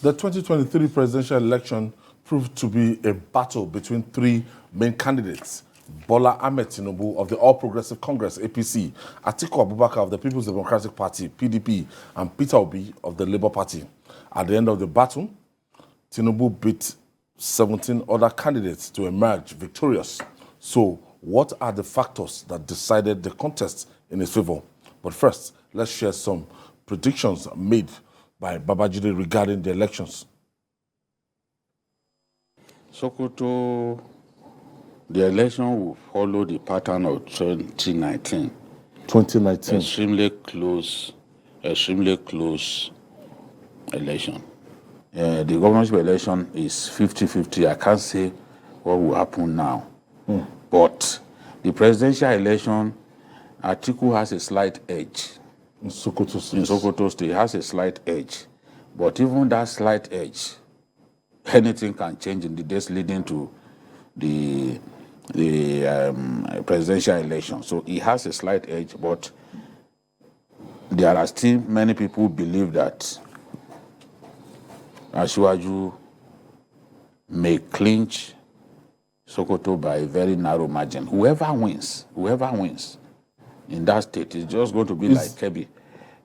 The 2023 presidential election proved to be a battle between three main candidates: Bola Ahmed Tinubu of the All Progressive Congress, APC, Atiku Abubakar of the People's Democratic Party, PDP, and Peter Obi of the Labour Party. At the end of the battle, Tinubu beat 17 other candidates to emerge victorious. So, what are the factors that decided the contest in his favor? But first, let's share some predictions made by Babajide regarding the elections. Sokoto, the election will follow the pattern of 2019. 2019. Extremely close election. The governorship election is 50-50. I can't say what will happen now. But the presidential election, Atiku has a slight edge. In Sokoto State. In Sokoto State, has a slight edge. But even that slight edge, anything can change in the days leading to the presidential election. So he has a slight edge, but there are still many people who believe that Asiwaju may clinch Sokoto by a very narrow margin. Whoever wins in that state is just going to be like Kebbi.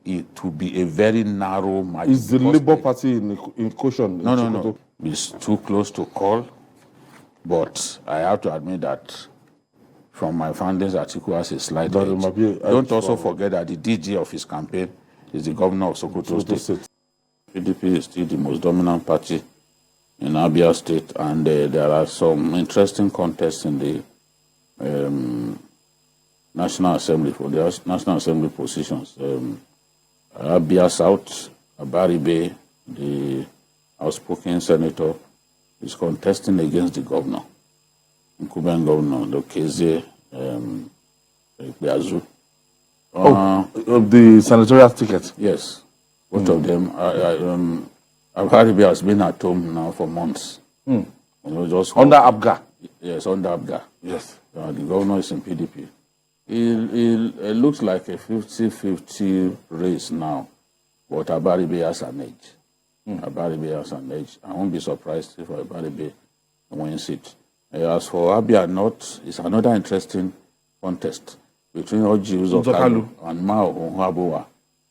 It will be a very narrow margin. Is the Labour Party in caution? No. It's too close to call. But I have to admit that from my findings, Atiku has a slight edge. Don't also forget that the DG of his campaign is the governor of Sokoto State. PDP is still the most dominant party in Abia State, and there are some interesting contests in the National Assembly for the National Assembly positions. Abia South, Abaribe, the outspoken senator, is contesting against the governor, incumbent governor, the Keze Beazu. Of the senatorial ticket? Yes. Both of them. Abaribe has been at home now for months. Just under Abga? Yes, under Abga. Yes. The governor is in PDP. It looks like a 50-50 race now, but Abaribe has an edge. Abaribe has an edge. I won't be surprised if Abaribe wins it. As for Abia North, it's another interesting contest between Oji Uzokalu and Mao Onhabowa.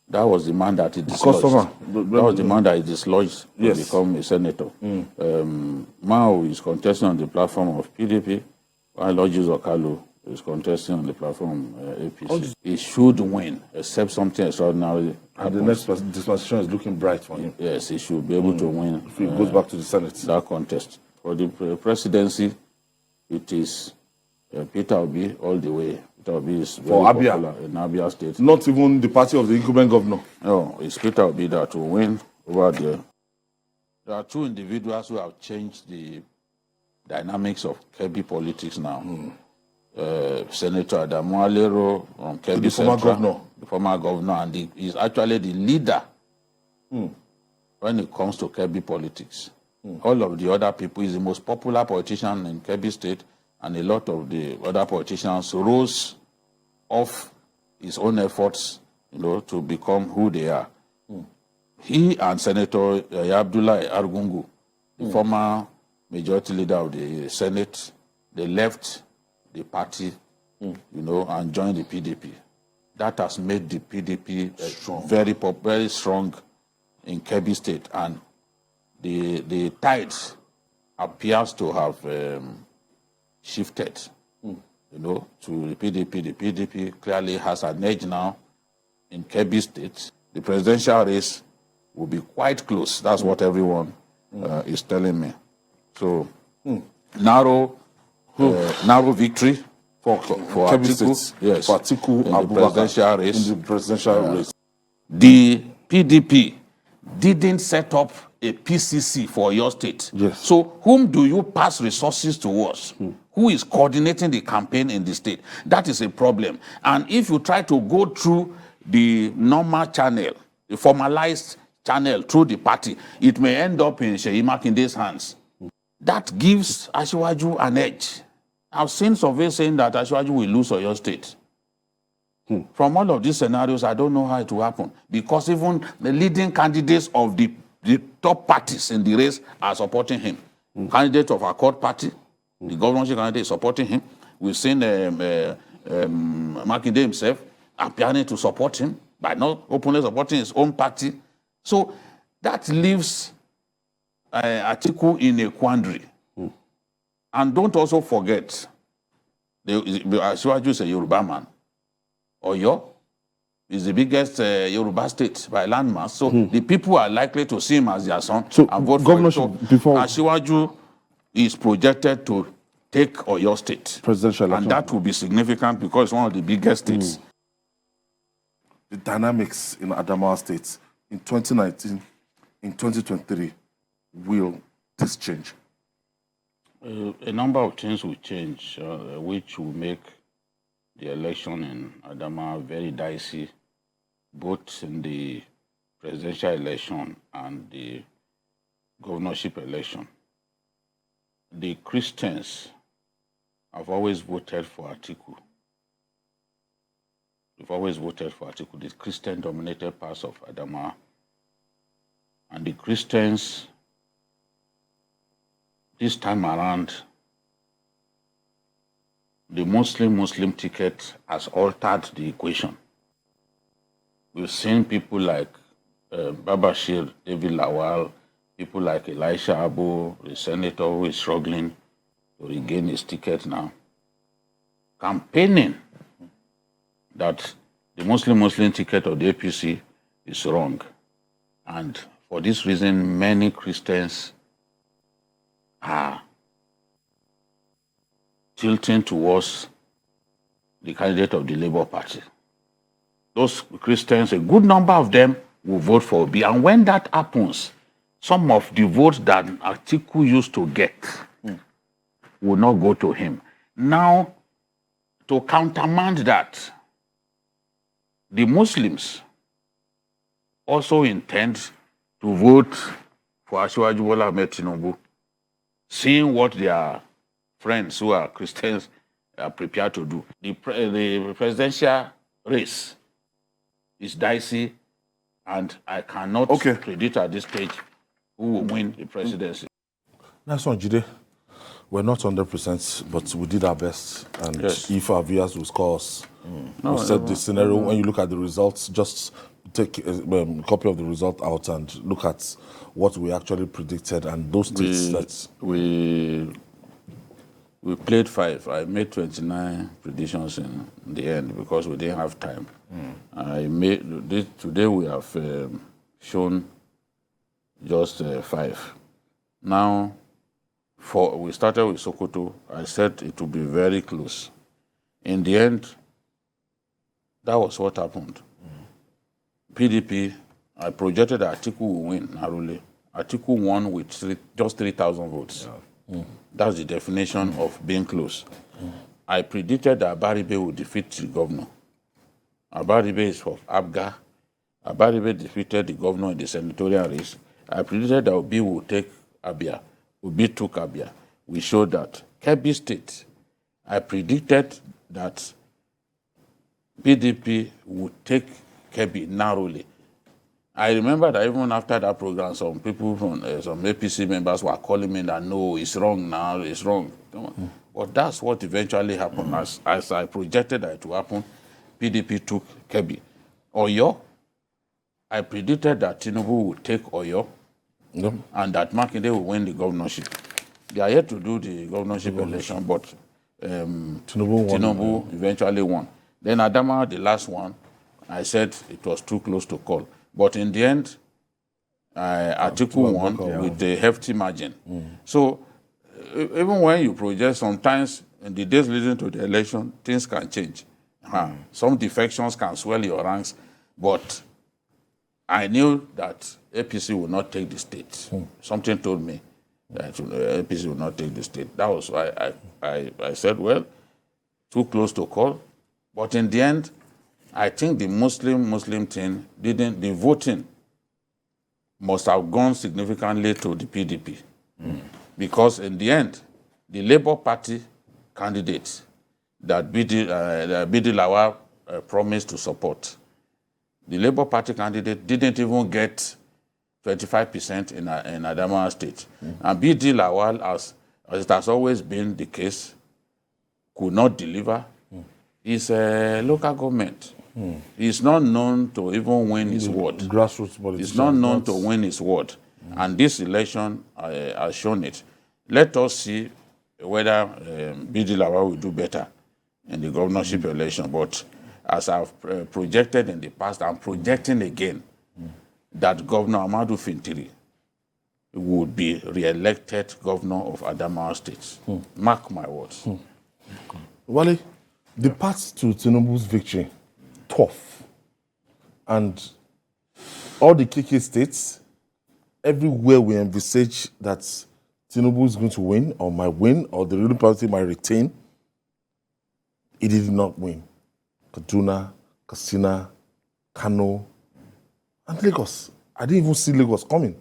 That was the man that he dislodged. That was the man that he dislodged to become a senator. Mao is contesting on the platform of PDP, while Oji Uzokalu is contesting on the platform APC. He should win, except something extraordinary. And the next dispensation is looking bright for him. Yes, he should be able to win. If he goes back to the Senate. That contest. For the presidency, it is Peter Obi all the way. Peter Obi is very popular in Abia State. Not even the party of the incumbent governor. No, it's Peter Obi that will win over there. There are two individuals who have changed the dynamics of Kebbi politics now. Senator Adamawa from Kebbi, the former governor, and he's actually the leader when it comes to Kebbi politics. All of the other people, he's the most popular politician in Kebbi State, and a lot of the other politicians rose off his own efforts, to become who they are. He and Senator Abdullah Argungu, the former majority leader of the Senate, they left the party, and joined the PDP. That has made the PDP very strong in Kebbi State, and the tide appears to have shifted, to the PDP. The PDP clearly has an edge now in Kebbi State. The presidential race will be quite close. That's what everyone is telling me. So, narrow victory for Atiku. Yes, for Atiku Abubakar in the presidential race. The PDP didn't set up a PCC for your state. Yes. So whom do you pass resources towards? Who is coordinating the campaign in the state? That is a problem. And if you try to go through the normal channel, the formalized channel through the party, it may end up in Seyi Makinde's hands. That gives Asiwaju an edge. I've seen surveys saying that Asiwaju will lose Oyo State. From all of these scenarios, I don't know how it will happen, because even the leading candidates of the the top parties in the race are supporting him. Candidate of Accord Party, the governorship candidate is supporting him. We've seen Makinde himself appearing to support him by not openly supporting his own party. So that leaves Atiku in a quandary. And don't also forget, Asiwaju is a Yoruba man. Oyo is the biggest Yoruba state by landmass. So the people are likely to see him as their son and vote for him. So Asiwaju is projected to take Oyo State. Presidential election. And that will be significant because it's one of the biggest states. The dynamics in Adamawa State in 2019, in 2023, will this change? A number of things will change, which will make the election in Adamawa very dicey, both in the presidential election and the governorship election. The Christians have always voted for Atiku. They've always voted for Atiku, the Christian-dominated parts of Adamawa. And the Christians, this time around, the Muslim ticket has altered the equation. We've seen people like Babashir, David Lawal, people like Elisha Abu, the senator who is struggling to regain his ticket now, campaigning that the Muslim ticket of the APC is wrong. And for this reason, many Christians are tilting towards the candidate of the Labour Party. Those Christians, a good number of them will vote for Obi. And when that happens, some of the votes that Atiku used to get will not go to him. Now, to countermand that, the Muslims also intend to vote for Asiwaju Bola Ahmed Tinubu, seeing what their friends who are Christians are prepared to do. The presidential race is dicey, and I cannot predict at this stage who will win the presidency. That's one, Jide. We're not 100%, but we did our best. And if our viewers will score us, we set the scenario. When you look at the results, just take a copy of the result out and look at what we actually predicted and those states we played 5. I made 29 predictions in the end because we didn't have time. Today we have shown just 5. Now, we started with Sokoto. I said it would be very close. In the end, that was what happened. PDP, I projected that Atiku will win narrowly. Atiku won with just 3,000 votes. That's the definition of being close. I predicted that Abaribe would defeat the governor. Abaribe is from Abga. Abaribe defeated the governor in the senatorial race. I predicted that Obi would take Abia. Obi took Abia. We showed that. Kebbi State, I predicted that PDP would take Kebbi narrowly. I remember that even after that program, some people from some APC members were calling me that no, it's wrong now, it's wrong. But that's what eventually happened. As I projected that it would happen, PDP took Kebbi. Oyo, I predicted that Tinubu would take Oyo and that Makinde will win the governorship. They are yet to do the governorship election, but Tinubu eventually won. Then Adamawa, the last one, I said it was too close to call. But in the end, Atiku won with a hefty margin. So even when you project, sometimes in the days leading to the election, things can change. Some defections can swell your ranks, but I knew that APC would not take the state. Something told me that APC would not take the state. That was why I said, well, too close to call. But in the end, I think the Muslim thing the voting must have gone significantly to the PDP. Because in the end, the Labour Party candidate that Bidi Lawal promised to support, the Labour Party candidate didn't even get 25% in Adamawa State. And BD Lawal, as it has always been the case, could not deliver. He's a local government. He's not known to even win his ward. Grassroots politician. He's not known to win his ward. And this election has shown it. Let us see whether BD Lawal will do better in the governorship election. But as I've projected in the past, I'm projecting again that Governor Amadou Fintiri would be re-elected governor of Adamawa State. Mark my words. Wale, the path to Tinubu's victory, tough. And all the KK states, everywhere we envisage that Tinubu is going to win, or might win, or the ruling party might retain, he did not win. Kaduna, Katsina, Kano, and Lagos. I didn't even see Lagos coming.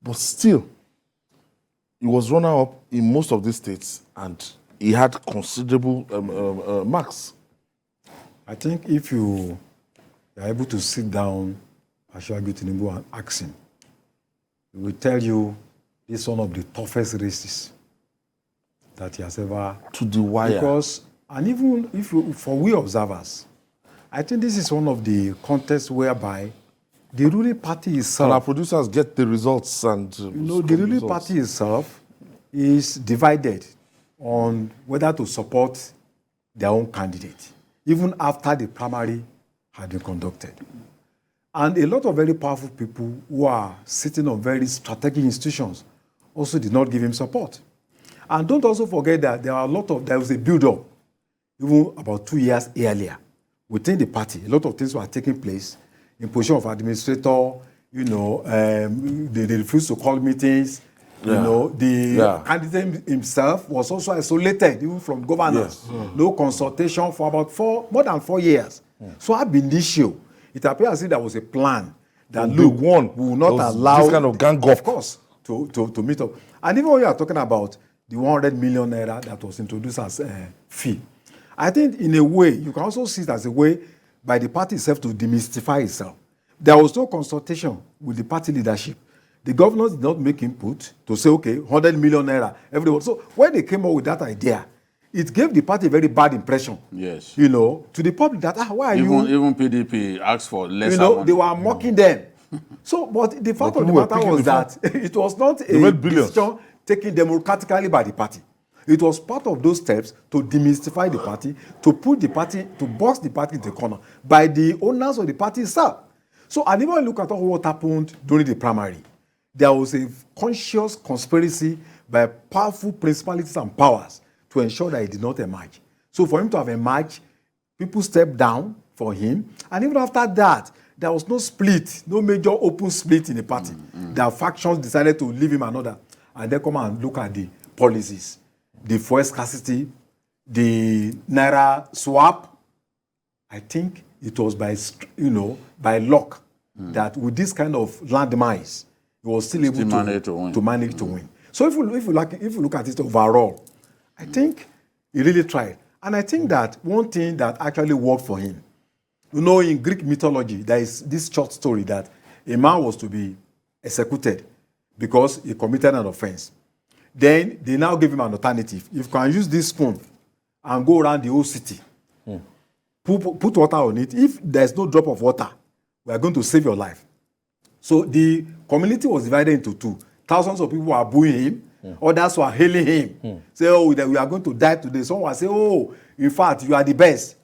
But still, he was runner-up in most of these states, and he had considerable marks. I think if you are able to sit down, Asiwaju Tinubu, and ask him, he will tell you this is one of the toughest races that he has ever. To the wire. Because, and even if you, for we observers, I think this is one of the contests whereby the ruling party itself. And our producers get the results and. The ruling party itself is divided on whether to support their own candidate, even after the primary had been conducted. And a lot of very powerful people who are sitting on very strategic institutions also did not give him support. And don't also forget that there was a build-up, even about 2 years earlier, within the party. A lot of things were taking place in position of administrator, they refused to call meetings. The candidate himself was also isolated, even from governors. Yes. No consultation for about more than 4 years. So ab initio, it appears as if there was a plan that we will not allow this kind of gang of course, to meet up. And even when you are talking about the 100 million naira that was introduced as a fee, I think in a way, you can also see it as a way by the party itself to demystify itself. There was no consultation with the party leadership. The governors did not make input to say, okay, 100 million naira, everyone. So when they came up with that idea, it gave the party a very bad impression. Yes. To the public that, why are you? Even PDP asked for less money. They were mocking them. So, but the fact of the matter was that it was not a decision taken democratically by the party. It was part of those steps to demystify the party, to box the party in the corner by the owners of the party itself. So, and even look at what happened during the primary. There was a conscious conspiracy by powerful principalities and powers to ensure that he did not emerge. So for him to have emerged, people stepped down for him. And even after that, there was no split, no major open split in the party. The factions decided to leave him another. And then come and look at the policies. The fuel scarcity, the Naira swap. I think it was by luck that with this kind of landmines, he was still able to manage to win. So if you look at it overall, I think he really tried. And I think that one thing that actually worked for him, in Greek mythology, there is this short story that a man was to be executed because he committed an offense. Then they now give him an alternative. If you can use this spoon and go around the whole city, put water on it. If there's no drop of water, we are going to save your life. So the community was divided into two. Thousands of people were booing him. Others were hailing him. Say, we are going to die today. Someone will say, in fact, you are the best.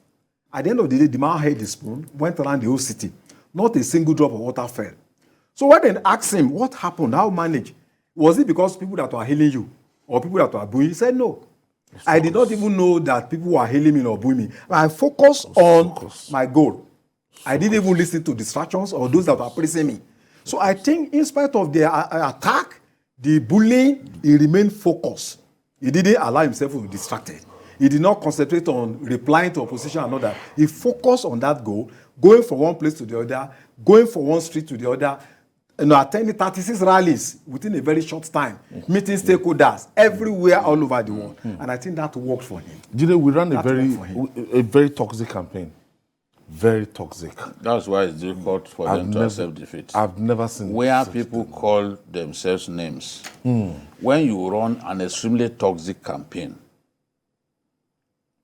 At the end of the day, the man held the spoon, went around the whole city. Not a single drop of water fell. So when they asked him, what happened? How managed? Was it because people that were hailing you or people that were booing? He said, no. I did not even know that people were hailing me or booing me. I focused on my goal. I didn't even listen to distractions or those that were praising me. So I think in spite of the attack, the bullying, he remained focused. He didn't allow himself to be distracted. He did not concentrate on replying to opposition and all that. He focused on that goal, going from one place to the other, going from one street to the other, attending 36 rallies within a very short time, meeting stakeholders everywhere all over the world. And I think that worked for him. We ran a very toxic campaign. very toxic. That's why it's difficult for them to accept defeat. I've never seen where people call themselves names. When you run an extremely toxic campaign,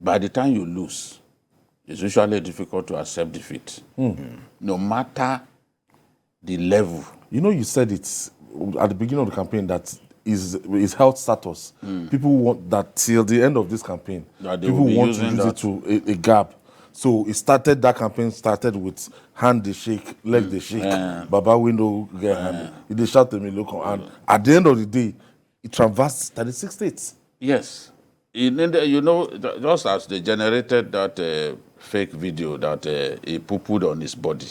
by the time you lose, it's usually difficult to accept defeat. No matter the level. You know, you said it at the beginning of the campaign that his health status. People want that till the end of this campaign. People want to use it to a gap. So that campaign started with hand they shake, leg they shake, Baba window get hand. They shout at me, look, and at the end of the day, it traversed 36 states. Yes. You know, just as they generated that fake video that he poo-pooed on his body.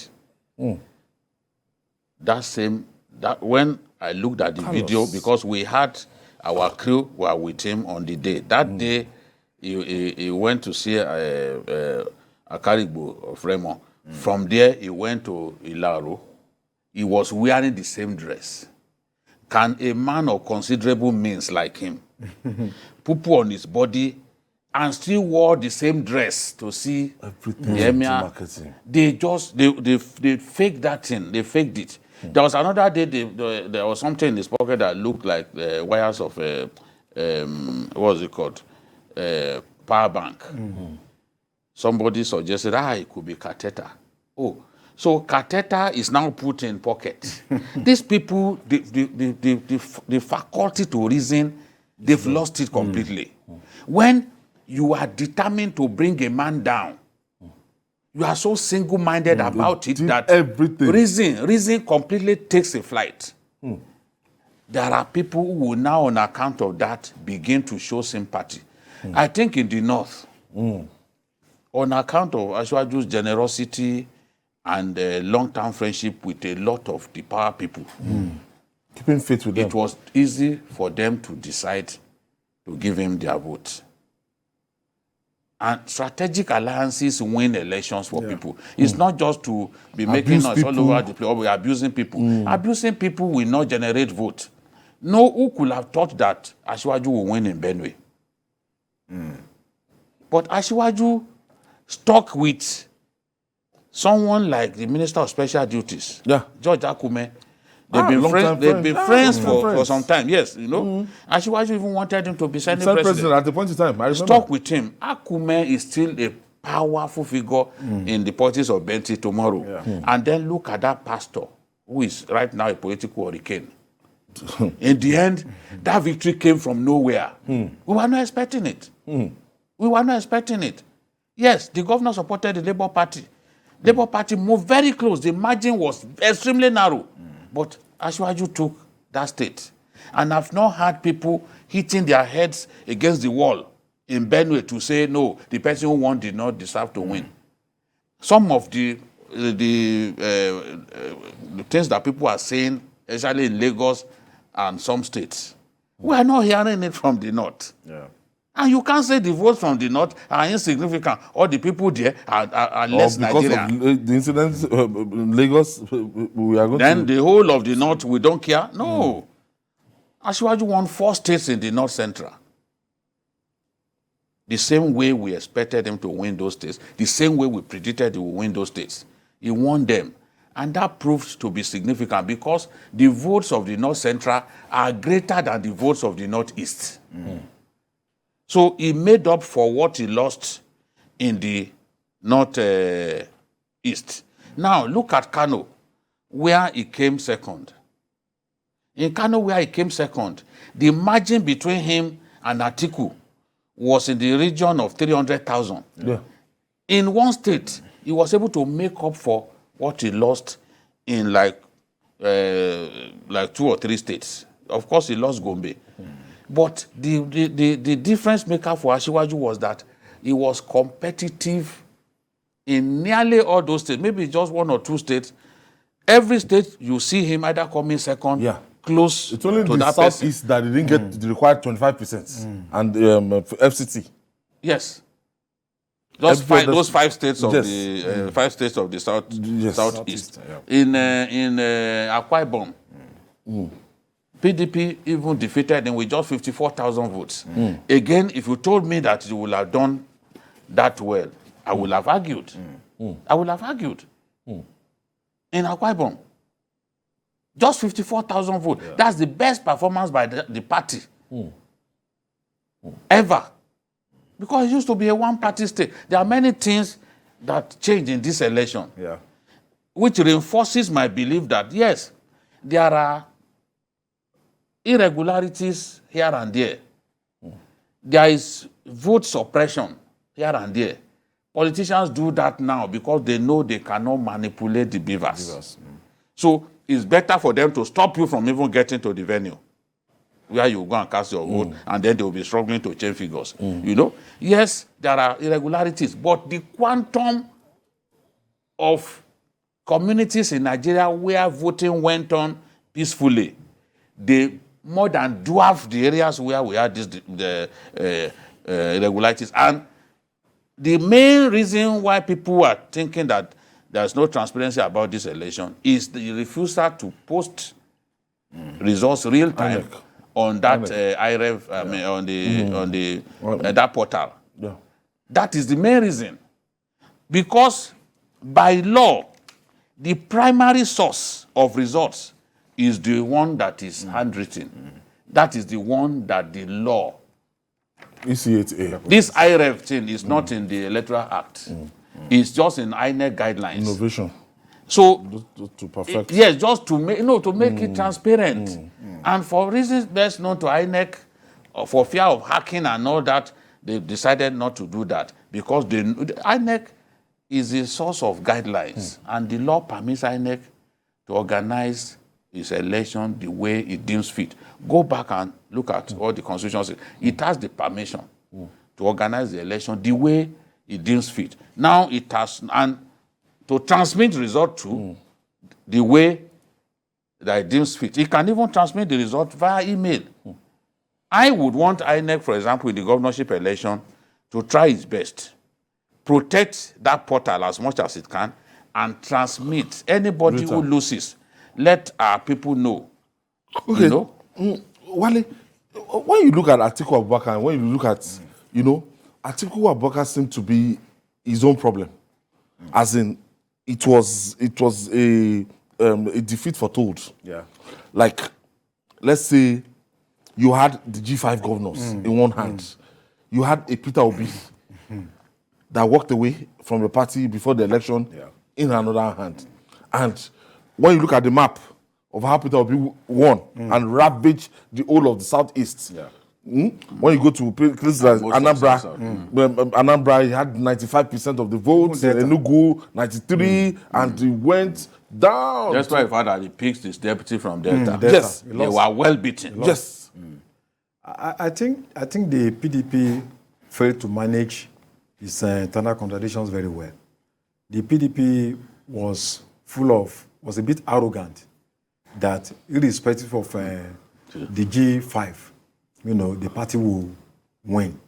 That when I looked at the video, because we had our crew were with him on the day. That day, he went to see Akarigbo of Remo. From there, he went to Ilaro. He was wearing the same dress. Can a man of considerable means like him poo-poo on his body and still wore the same dress to see the emir? They faked that thing. They faked it. There was another day, there was something in his pocket that looked like the wires of, what was it called? Power bank. Somebody suggested, it could be catheter. Oh, so catheter is now put in pocket. These people, the faculty to reason, they've lost it completely. When you are determined to bring a man down, you are so single-minded about it that everything. Reason completely takes a flight. There are people who will now, on account of that, begin to show sympathy. I think in the north, on account of Asiwaju's generosity and long-term friendship with a lot of the power people, keeping faith with them, it was easy for them to decide to give him their vote. And strategic alliances win elections for people. It's not just to be making noise all over the place, or we're abusing people. Abusing people will not generate vote. No, who could have thought that Asiwaju will win in Benue? But Asiwaju stuck with someone like the Minister of Special Duties, George Akume. They've been friends for some time, yes, you know. Asiwaju even wanted him to be Senate president at the point in time. I remember. Stuck with him. Akume is still a powerful figure in the politics of Benti tomorrow. And then look at that pastor, who is right now a political hurricane. In the end, that victory came from nowhere. We were not expecting it. We were not expecting it. Yes, the governor supported the Labour Party. Labour Party moved very close. The margin was extremely narrow. But Asiwaju took that state. And I've not had people hitting their heads against the wall in Benue to say, no, the person who won did not deserve to win. Some of the things that people are saying, especially in Lagos and some states, we are not hearing it from the north. And you can't say the votes from the north are insignificant, or the people there are less Nigerian. Because of the incidents in Lagos, we are going then the whole of the north, we don't care? No. Asiwaju won 4 states in the north central. The same way we expected him to win those states, the same way we predicted he would win those states. He won them. And that proved to be significant because the votes of the north central are greater than the votes of the northeast. So he made up for what he lost in the northeast. Now look at Kano, where he came second. In Kano, where he came second, the margin between him and Atiku was in the region of 300,000. In one state, he was able to make up for what he lost in like 2 or 3 states. Of course, he lost Gombe. But the difference maker for Asiwaju was that he was competitive in nearly all those states, maybe just 1 or 2 states. Every state, you see him either coming second, close it's only to the that southeast that he didn't get the required 25%. And FCT. Yes. Those 5 states of the 5 states of the southeast. In Akwa Ibom, PDP even defeated him with just 54,000 votes. Again, if you told me that you would have done that well, I would have argued. I would have argued. In Akwa Ibom, just 54,000 votes. Yeah. That's the best performance by the party ever. Because it used to be a one-party state. There are many things that changed in this election, which reinforces my belief that, yes, there are irregularities here and there. There is vote suppression here and there. Politicians do that now because they know they cannot manipulate the beavers. So it's better for them to stop you from even getting to the venue where you go and cast your vote, and then they will be struggling to change figures. You know, yes, there are irregularities, but the quantum of communities in Nigeria where voting went on peacefully, they more than dwarf the areas where we had the irregularities. And the main reason why people are thinking that there's no transparency about this election is the refusal to post results real time on that IREV, on that portal. Yeah. That is the main reason. Because by law, the primary source of results is the one that is handwritten. That is the one that the law. ECHA. This IREV thing is not in the Electoral Act. It's just in INEC guidelines. Innovation. So to perfect. Yes, just to make it transparent. And for reasons best known to INEC, for fear of hacking and all that, they decided not to do that because INEC is a source of guidelines, and the law permits INEC to organize its election the way it deems fit. Go back and look at all the constitutions. It has the permission to organize the election the way it deems fit. Now it has, and to transmit the result to the way that it deems fit. It can even transmit the result via email. I would want INEC, for example, in the governorship election, to try its best, protect that portal as much as it can, and transmit anybody who loses. Let our people know. Okay. You know? Wale, when you look at Atiku Abubakar, and when you look at, Atiku Abubakar seemed to be his own problem. As in, it was a defeat foretold. Yeah. Like, let's say you had the G5 governors in one hand. You had a Peter Obi that walked away from the party before the election in another hand. And when you look at the map of how Peter Obi won and ravaged the whole of the southeast, when you go to places like Anambra, Anambra, he had 95% of the votes, Enugu 93%, and he went down. That's why he found that he picked his deputy from Delta. Yes, they were well beaten. Yes. I think the PDP failed to manage its internal contradictions very well. The PDP was a bit arrogant that irrespective of the G5, the party will win.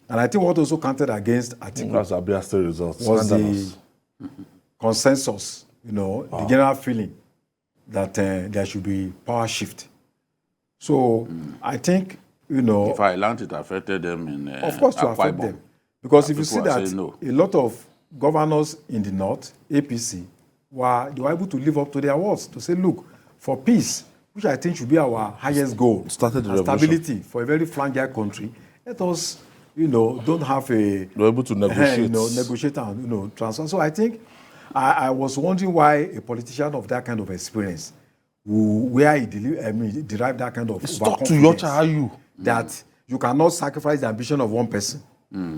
And I think what also counted against Atiku Abia State results was the consensus, the general feeling that there should be power shift. So I think, If I learned it affected them in of course to affect them. Because if you see that a lot of governors in the north, APC, they were able to live up to their words to say, look, for peace, which I think should be our highest goal, stability for a very fragile country, let us, don't have a... We're able to negotiate. Negotiate and, transfer. So I think I was wondering why a politician of that kind of experience, where he derived that kind of talk to your child, that you cannot sacrifice the ambition of one person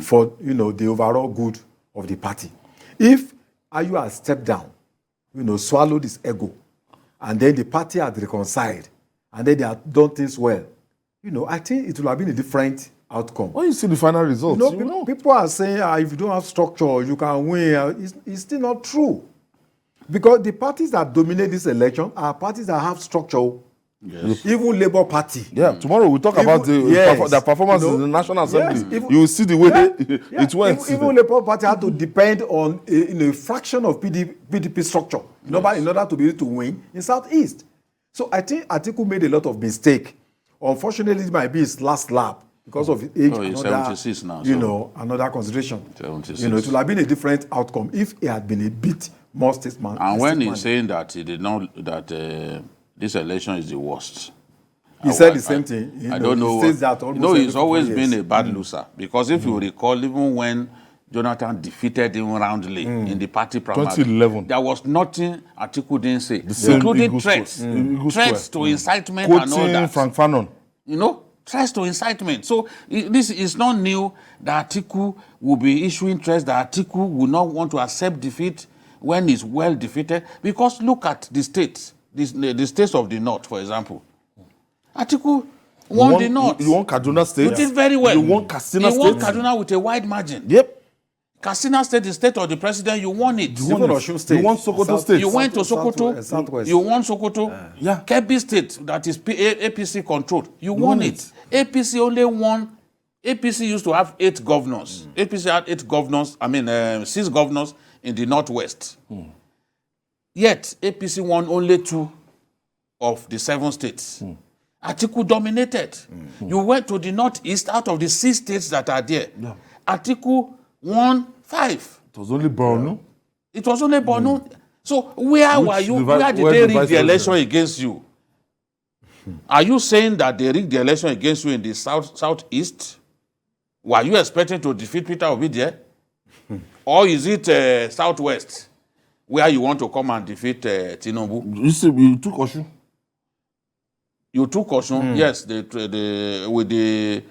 for, the overall good of the party. If Ayu has stepped down, swallowed his ego, and then the party had reconciled, and then they had done things well, I think it would have been a different outcome. When you see the final results, people are saying, if you don't have structure, you can win. It's still not true. Because the parties that dominate this election are parties that have structure. Yes. Even Labour Party. Yeah, tomorrow we'll talk about the performance in the National Assembly. You will see the way it went. Even Labour Party had to depend on a fraction of PDP structure in order to be able to win in Southeast. So I think Atiku made a lot of mistake. Unfortunately, it might be his last lap because of his age, he's 76 now, you so. know, another consideration. 76. You know, it would have been a different outcome if he had been a bit more statesman. And when he's saying that he did not, that this election is the worst. He said the same thing. I don't know. He says that almost he's always years. been a bad loser. Because if you recall, even when Jonathan defeated him roundly in the party primary, 2011, there was nothing Atiku didn't say, same including Eagle threats. Square. Threats to incitement Quoting and all that. Frank Fanon. You know, threats to incitement. So this is not new that Atiku will be issuing threats, that Atiku will not want to accept defeat when he's well defeated. Because look at the states, the states of the north, for example. Atiku won the north. You won Kaduna State. You did very well. You won Katsina State. You won Kaduna with a wide margin. Yep. Katsina State, the state of the president, you won it. You won Sokoto State. You went to Sokoto. Southwest. You won Sokoto. Yeah. Kebbi State, that is APC controlled. You won it. APC only won. APC used to have 8 governors. APC had 8 governors, 6 governors in the Northwest. Yet, APC won only 2 of the 7 states. Atiku dominated. You went to the Northeast, out of the 6 states that are there. Yeah. Atiku won 5. It was only Borno. It was only Borno. So where were you? Where did they rig the election against you? Are you saying that they rigged the election against you in the southeast? Were you expecting to defeat Peter Obi there? Or is it southwest, where you want to come and defeat Tinubu? You see, you took Osun. You took Osun, yes, with the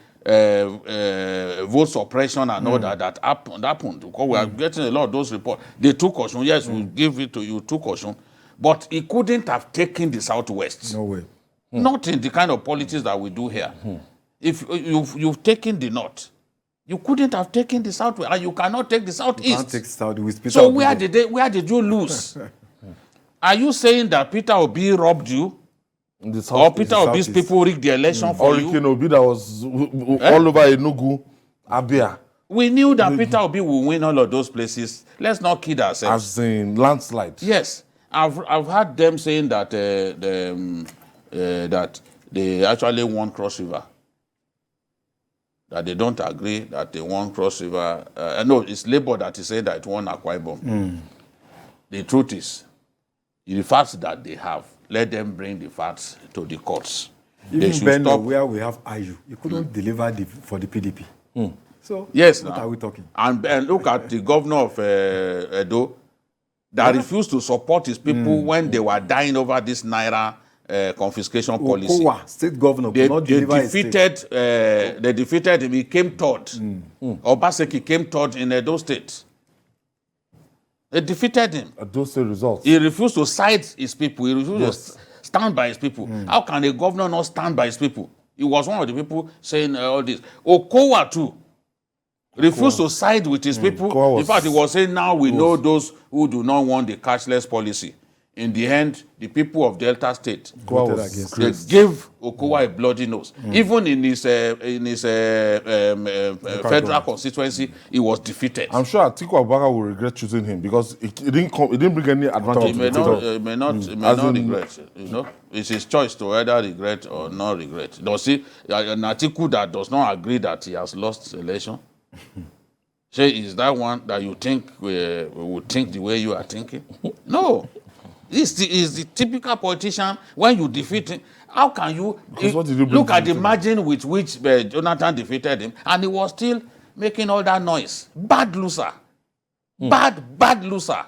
vote suppression and all that happened. Because we are getting a lot of those reports. They took Osun, yes, we give it to you, took Osun. But he couldn't have taken the southwest. No way. Not in the kind of politics that we do here. If you've taken the north, you couldn't have taken the southwest, and you cannot take the southeast. You can't take south with Peter So Obi. where did you lose? Are you saying that Peter Obi robbed you? In the Or Peter Obi's people rigged the election for you? Hurricane Obi that was all over Enugu, Abia. We knew that Peter Obi will win all of those places. Let's not kid ourselves. As in landslide. Yes, I've heard them saying that that they actually won Cross River. That they don't agree that they won Cross River. No, it's Labour that is saying that it won Akwa Ibom. The truth is, the facts that they have, let them bring the facts to the courts. Even Benno, where we have IU, you couldn't deliver for the PDP. So yes, what are we talking? And look at the governor of Edo that refused to support his people when they were dying over this Naira confiscation policy. Okowa, state governor, could not deliver they defeated him. He came third. Obaseki came third in Edo State. They defeated him. Those results. He refused to side his people. He refused to stand by his people. How can a governor not stand by his people? He was one of the people saying all this. Okowa too refused to side with his people. In fact, he was saying, now we know those who do not want the cashless policy. In the end, the people of Delta State, they gave Okowa a bloody nose. Even in his federal constituency, he was defeated. I'm sure Atiku Abubakar will regret choosing him because it didn't bring any advantage. He may not regret. You know, it's his choice to either regret or not regret. Does he? An Atiku that does not agree that he has lost the election. Say, is that one that you think would think the way you are thinking? No. This is the typical politician. When you defeat him, how can you look at the margin with which Jonathan defeated him, and he was still making all that noise? Bad loser. Bad loser.